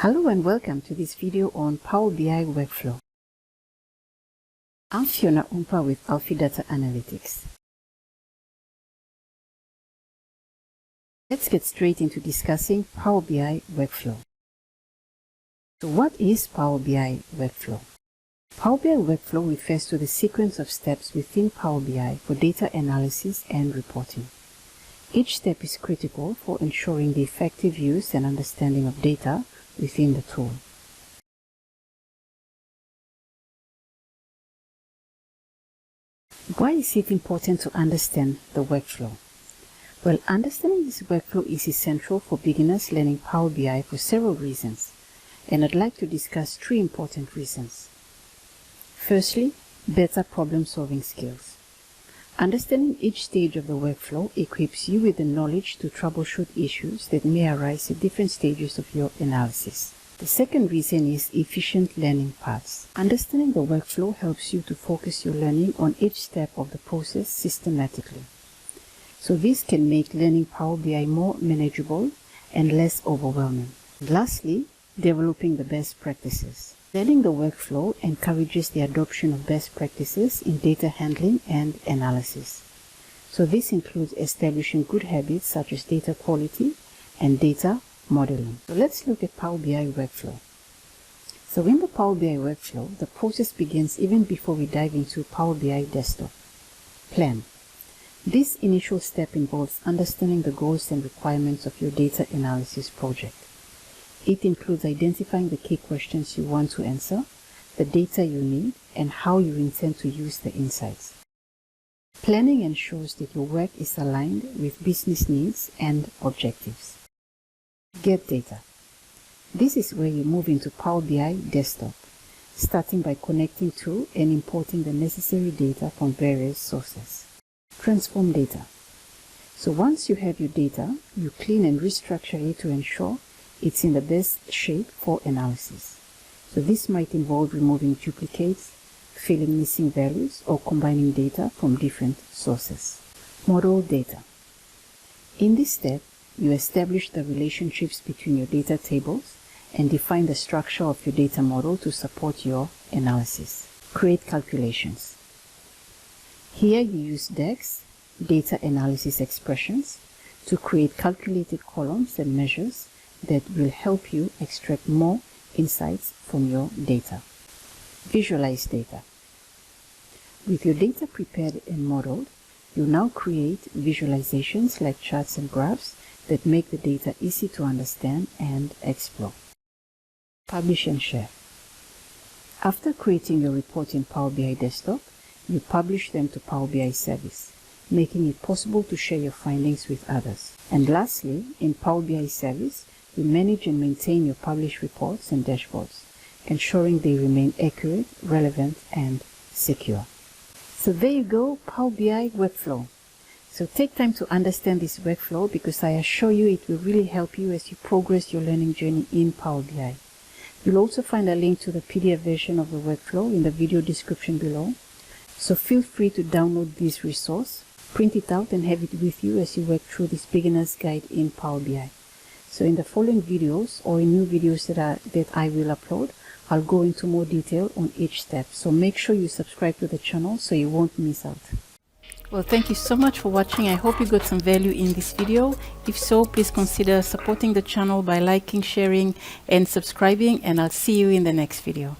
Hello and welcome to this video on Power BI Workflow. I'm Fiona Umpa with Alfie Data Analytics. Let's get straight into discussing Power BI Workflow. So what is Power BI Workflow? Power BI Workflow refers to the sequence of steps within Power BI for data analysis and reporting. Each step is critical for ensuring the effective use and understanding of data within the tool. Why is it important to understand the workflow? Well, understanding this workflow is essential for beginners learning Power BI for several reasons, and I'd like to discuss three important reasons. Firstly, better problem-solving skills. Understanding each stage of the workflow equips you with the knowledge to troubleshoot issues that may arise at different stages of your analysis. The second reason is efficient learning paths. Understanding the workflow helps you to focus your learning on each step of the process systematically. So this can make learning Power BI more manageable and less overwhelming. Lastly, developing the best practices. Learning the workflow encourages the adoption of best practices in data handling and analysis. So this includes establishing good habits such as data quality and data modeling. So let's look at Power BI Workflow. So in the Power BI Workflow, the process begins even before we dive into Power BI Desktop. Plan. This initial step involves understanding the goals and requirements of your data analysis project. It includes identifying the key questions you want to answer, the data you need, and how you intend to use the insights. Planning ensures that your work is aligned with business needs and objectives. Get data. This is where you move into Power BI Desktop, starting by connecting to and importing the necessary data from various sources. Transform data. So once you have your data, you clean and restructure it to ensure it's in the best shape for analysis. So this might involve removing duplicates, filling missing values, or combining data from different sources. Model data. In this step, you establish the relationships between your data tables and define the structure of your data model to support your analysis. Create calculations. Here you use DAX, data analysis expressions, to create calculated columns and measures that will help you extract more insights from your data. Visualize data. With your data prepared and modeled, you now create visualizations like charts and graphs that make the data easy to understand and explore. Publish and share. After creating your report in Power BI Desktop, you publish them to Power BI Service, making it possible to share your findings with others. And lastly, in Power BI Service, you manage and maintain your published reports and dashboards, ensuring they remain accurate, relevant, and secure. So there you go, Power BI Workflow. So take time to understand this workflow because I assure you it will really help you as you progress your learning journey in Power BI. You'll also find a link to the PDF version of the workflow in the video description below. So feel free to download this resource, print it out and have it with you as you work through this beginner's guide in Power BI. So in the following videos or in new videos that I will upload, I'll go into more detail on each step. So make sure you subscribe to the channel so you won't miss out. Well, thank you so much for watching. I hope you got some value in this video. If so, please consider supporting the channel by liking, sharing, and subscribing, and I'll see you in the next video.